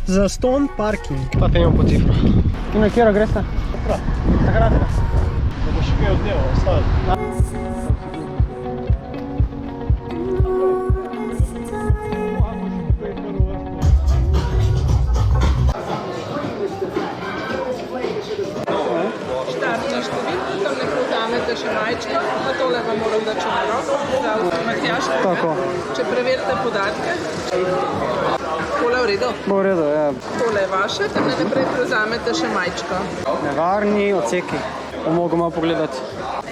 za ston parking. Pa penjamo po cifro. In na kjero greste? Takrat. Da boš kaj od dneva ostali. Še majčka, pa tole vam moram dati na roko, za Matjaž. Tako. Če preverite podatke. Tole v redu? Bo v redu, ja. Tole je vaše, tako naprej prevzamete še majčka. Nevarni odseki. Mogo malo pogledati.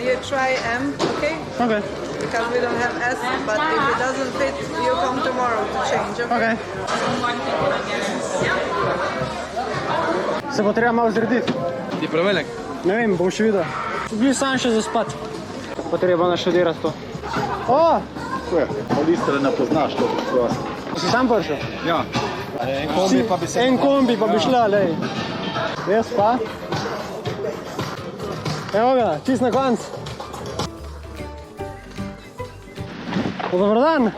You try M, okay? Okay. Because we don't have S, but if it doesn't fit, you come tomorrow to change, okay? Se bo treba malo zrediti. Ti prevelik? Ne vem, bom še videl. Bil sam še zaspat. Pa treba naštudirati to. O! Ko je? Od Istre ne poznaš to prosto. Si sam prišel? Ja. En kombi pa bi se... En kombi pa bi šla, lej. Jaz pa. Evo ga, čist na konc. Dobar dan.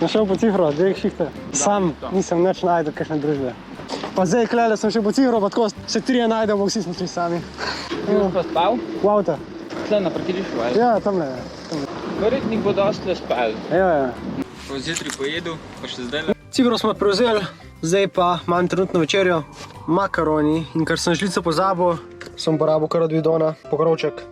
Sem šel po cifro, 2 šihte. Sam nisem nič najdel kakšne družbe. Pa zdaj klele sem šel po cifro, pa tako se 3 najdemo, vsi smo šli sami. Boš pa spal? V avto. Tle na parkirišču, ali? Ja, tamle. Verjetnik bo dosti spal. Ja. Po zjutraj pojedu, pa še zdaj. Cifro smo prevzeli, zdaj pa imam trenutno večerjo. Makaroni in ker sem žlico pozabil, sem porabil kar od bidona, pokrovček.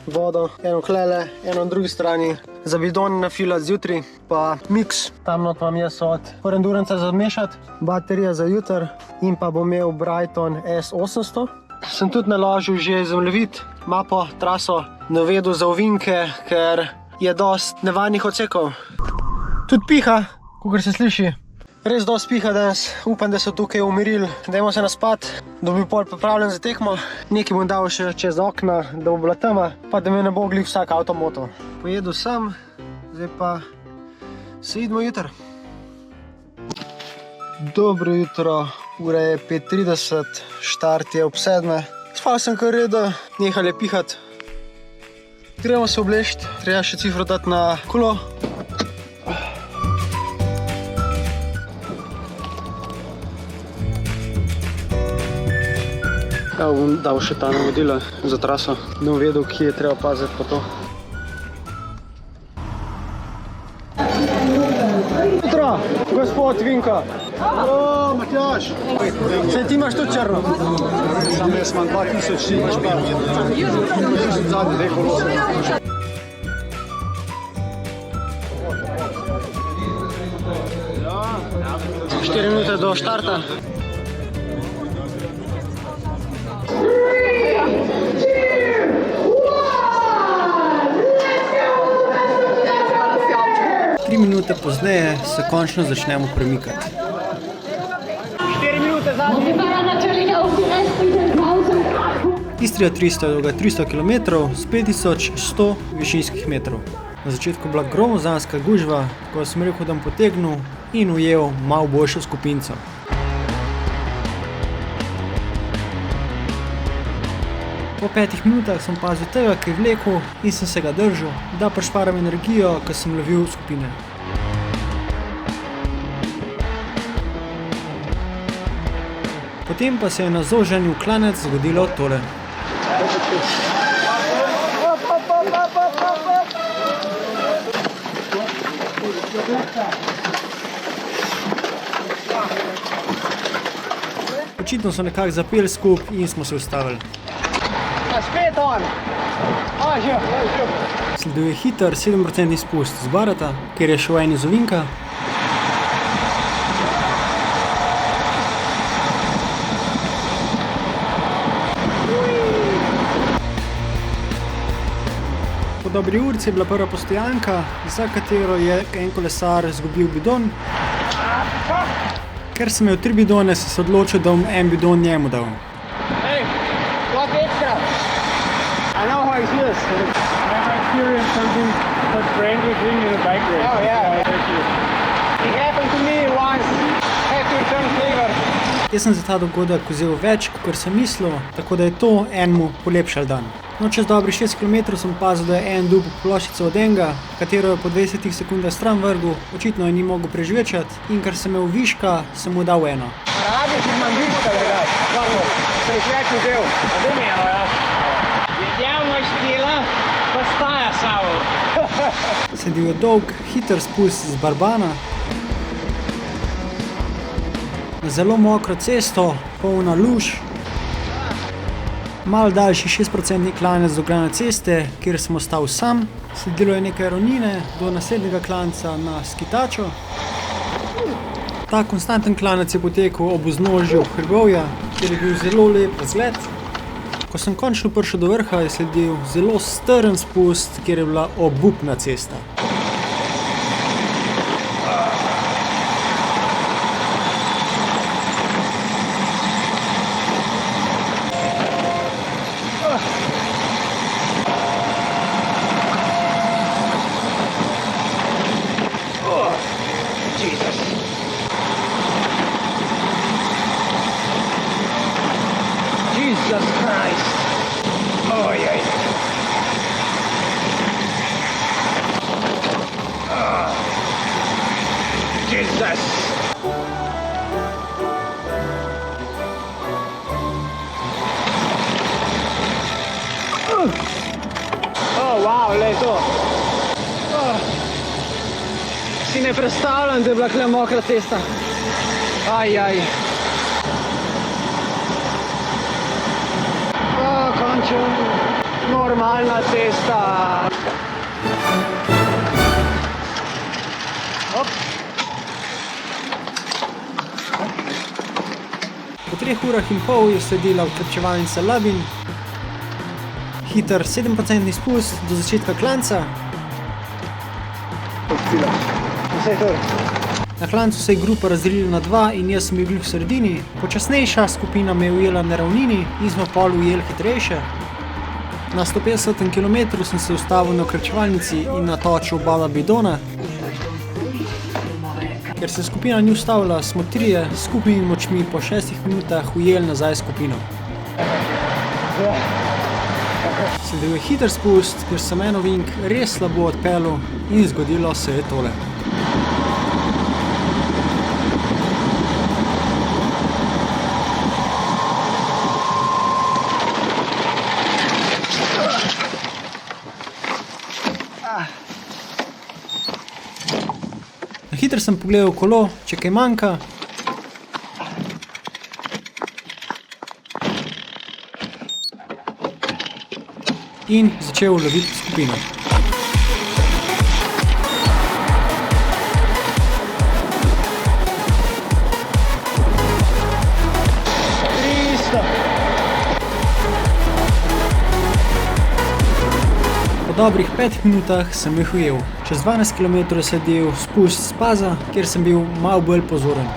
Vodo, eno klele, eno na drugi strani. Za bidon nafilati zjutraj, pa miks. Tam not imam jaz od endurance za zmešati, baterija za jutr in pa bom imel Brighton S800. Sem tudi naložil že zemljevid, mapo, traso, navedel za ovinke, ker je dosti nevarnih odsekov. Tudi piha, kakor se sliši. Res dosti piha danes, upam, da so tukaj umirili. Dajmo se naspat, da bi bil pol pripravljen za tekmo. Nekaj bom dal še čez okna, da bo bila tema, pa da me ne bo glih vsak avto motil. Pojedel sem, zdaj pa se idemo jutr. Dobro jutro, ura je 5:30, štart je ob 7. Spal sem kar redo, nehal je pihat. Gremo se oblečiti, treba še cifro dati na kolo. Ja, bom dal še ta navodila za traso, da bom vedel, kje je treba paziti pa to. Jutro, gospod Vinko. O, Matjaž! Saj ti imaš tudi črno? Sam jaz imam 2000, ti imaš pa. Zadnji dve kolosi. 4 minute do štarta. Tri minute pozneje se končno začnemo premikati. 4 minute zadnje. Istrija 300 je dolga 300 km s 5100 višinskih metrov. Na začetku bila gromozanska gužva, ko sem rekel, da bom potegnil in ujel malo boljšo skupinco. Po 5 minutah sem pazil tega, ki je vlekel in sem se ga držal, da prišparam energijo, ko sem lovil skupine. Potem pa se je na zožanju klanec zgodilo tole. Očitno so nekako zapeli skup in smo se ustavili. Spet on! Sledil je hiter 7% spust z barata, kjer je šel en iz ovinka. Po dobri urci je bila prva postojanka, za katero je en kolesar izgubil bidon. Ker sem imel 3 bidone, sem se odločil, da bom en bidon njemu dal. I know how it feels. I experienced something so friendly thing in a bike race. Oh yeah. It happened to me once. Had to return favor. Jaz sem za ta dogodek vzel več, kot sem mislil, tako da je to enemu polepšal dan. No, čez dobrih 6 km sem opazil, da je en dub ploščico od enega, katero je po 20 sekundah stran vrgel, očitno je ni mogel prežvečati in ker sem imel viška, sem mu dal eno. Rabiš imam viška, drugač. Kako? Srečnjačni del. Da mi je, ja. Jedjavno štila, pa staja samo. Sledil je dolg, hiter spust z Barbana. Na zelo mokro cesto, polna luž. Mal daljši 6% klanec do glavne ceste, kjer sem ostal sam. Sledilo je nekaj ravnine do naslednjega klanca na Skitačo. Ta konstanten klanec je potekal ob vznožju hribovja, kjer je bil zelo lep razgled. Ko sem končno prišel do vrha, je sledil zelo strm spust, kjer je bila obupna cesta. Jesus Christ. Ojej. Jesus. Wow, glej to. Si ne predstavljam, da je bila kle mokra cesta. Ajaj. Končno normalna cesta. Hop. Po 3 urah in pol je sledila vkrepčevalnica Labin. Hiter 7% spust do začetka klanca. Vse je to. Na klancu se je grupa razdelila na dva in jaz sem bil v sredini. Počasnejša skupina me je ujela na ravnini in smo pol ujeli hitrejše. Na 150 km sem se ustavil na vkrepčevalnici in natočil oba bidona. Ker se skupina ni ustavila, smo trije s skupnimi močmi po 6 minutah ujeli nazaj skupino. Sledil je hiter spust, ker sem en ovink res slabo odpeljal in zgodilo se je tole. Na hitro sem pogledal kolo, če kaj manjka. In začel loviti skupino. Po dobrih 5 minutah sem jih ujel. Čez 12 km je sledil spust z Paza, kjer sem bil malo bolj pozoren.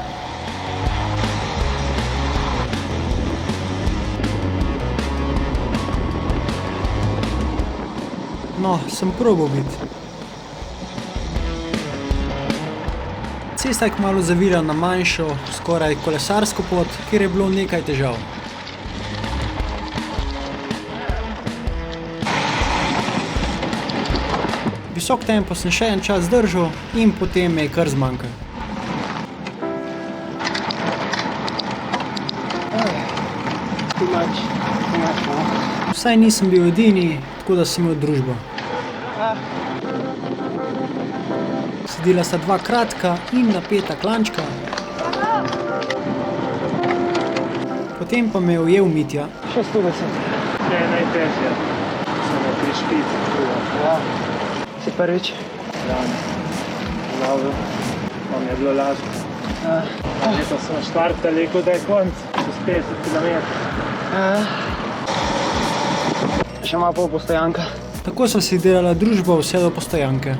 No, sem probal biti. Cesta je kmalu zavila na manjšo, skoraj kolesarsko pot, kjer je bilo nekaj težav. Visok tempo sem še en čas držal in potem me je kar zmanjkal. Vsaj nisem bil edini, tako da sem imel družbo. Sledila sta dva kratka in napeta klančka. Potem pa me je ujel Mitja. 610. Je najtežje. Se me prišpiti. Ja. Si prvič? Ja, dobro. Vam je bilo lažje. Leto smo štartali, kot da je konc, čez 50 km. Še malo pol postojanka. Tako sva si delala družbo vse do postojanke.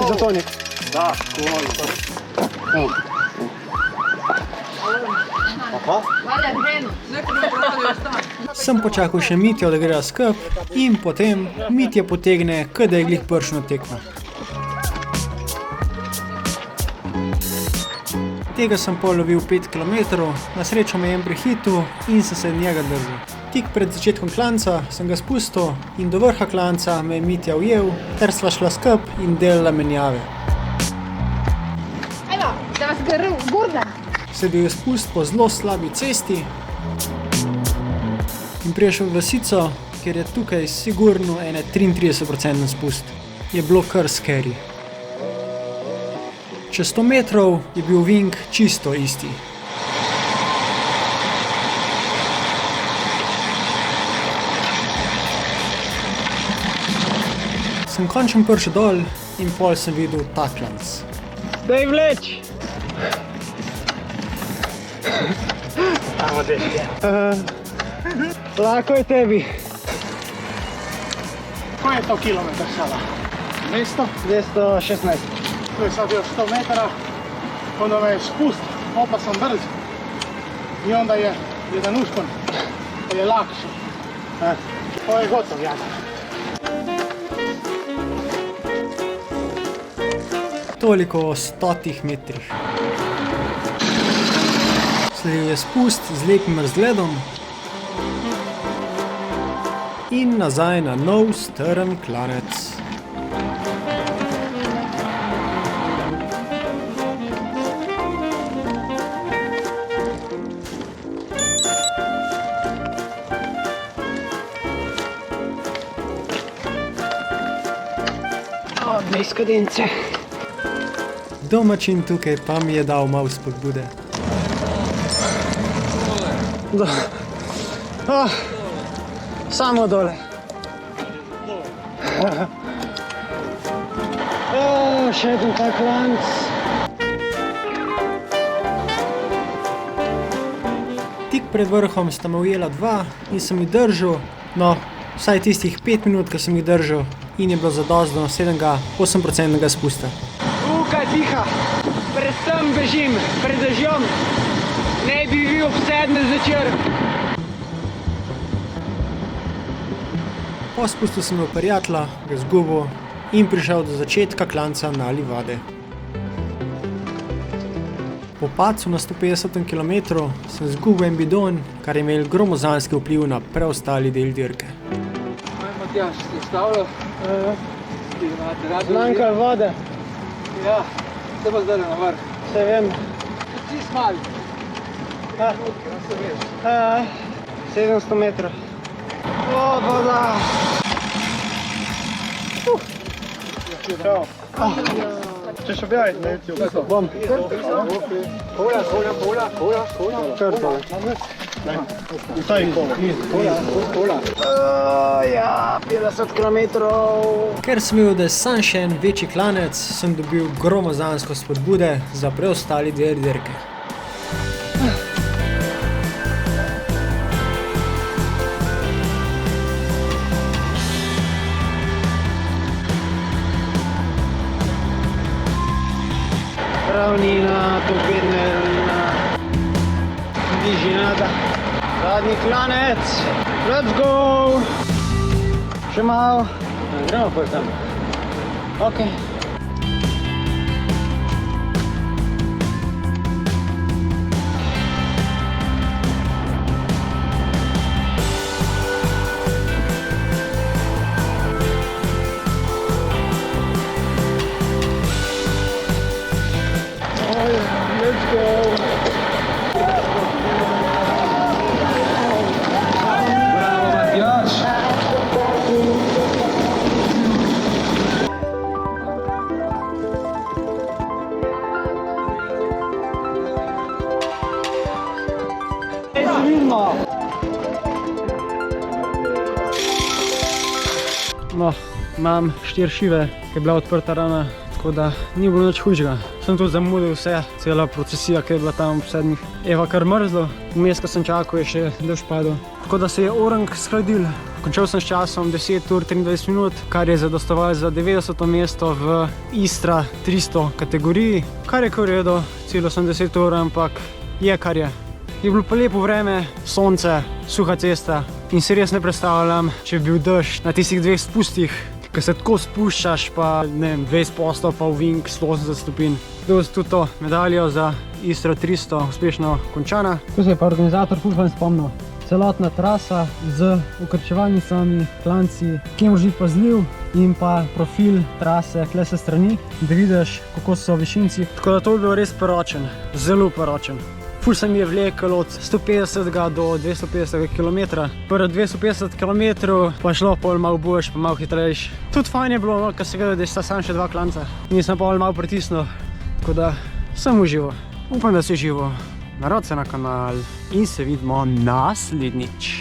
Zatonik. Da, koliko. Sem počakal še Mitjo, da gre skup in potem Mitja potegne, da je glih prišel na tekmo. Tega sem polovil 5 km, na srečo me je prehitil in sem se njega držal. Tik pred začetkom klanca sem ga spustil in do vrha klanca me je Mitja ujel, ter sva šla skup in delala menjave. Evo, da vas gurnem. Sledil je spust po zelo slabi cesti in prišel v vasico, kjer je tukaj sigurno ene 33% spust. Je bilo kar scary. Čez 100 metrov je bil Vink čisto isti. Sem končno prišel dol in pol sem videl ta klanc. Daj vleč! Lahko je tebi. Kaj je to kilometar sada? 200? 216. To je sad još 100 metara. Onda me je spust, opasan brz. I onda je jedan uspon. Pa je lakše. Ovo je gotov jada. Toliko o 100 metrih. Sledil je spust z lepim razgledom in nazaj na nov strm klanec. Bez kadence. Domačin tukaj pa mi je dal malo spodbude. Samo dole. Še en tak klanc. Tik pred vrhom sta me ujela dva in sem jih držal, no, vsaj tistih 5 minut, ko sem jih držal in je bilo zadostno 7-8% spusta. Kaj tiha, predvsem bežim, pred dežjem, ne bi bil obsedne zvečer. Po spustu sem imel prijatelja, ga zgubil in prišel do začetka klanca na livade. Po padcu na 150 km sem zgubil en bidon, kar je imel gromozanski vpliv na preostali del dirke. Matjaž, si stavljal? Zmanjkalo vode. Ja, se bo zdaj na vrh. Se vem. Si smal. 700 metrov. O, voda. Češ objaviti na YouTube? Bom. Taj in pol. Ja, 50 km. Ker sem videl, da je sam še en večji klanec, sem dobil gromozansko spodbude za preostali del dirke. Ravnina, topirna ravnina. Nižinada. Zadnji klanec. Let's go! Še malo. Gremo pa tam. Ok. Let's go! Bravo, Matjaž! No, imam 4 šive, ki je bila odprta rana, tako da ni bilo nič hujšega. Sem tudi zamudil vse, cela procesija, ki je bila tam ob 7. Eva kar mrzlo, vmes, ko sem čakal, je še dež padel. Tako da se je orang shladil. Končal sem s časom 10 ur 23 minut, kar je zadostovalo za 90. mesto v Istra 300 kategoriji, kar je kar redo, celo sem 10 ur, ampak je kar je. Je bilo pa lepo vreme, sonce, suha cesta in se res ne predstavljam, če bi bil dež na tistih 2 spustih, ko se tako spuščaš, pa ne vem, 20% pa v vink 180 stopinj. Dosti tudi to medaljo za Istro 300 uspešno končana. Tu se je pa organizator ful spomnil. Celotna trasa z ukrčevalnicami, klanci, kje moraš biti pazljiv in pa profil trase tle se strani, da vidiš, kako so višinci. Tako da to bi bil res poročen, zelo poročen. Ful se mi je vlekel od 150 do 250 km. Prvo 250 km pa šlo pol malo boljš, pa malo hitrejš. Tudi fajn je bilo, ker se vidi, da sta samo še 2 klanca. In sem pol malo pritisnil, tako da sem užival. Upam, da si užival. Narod se na kanal in se vidimo naslednjič.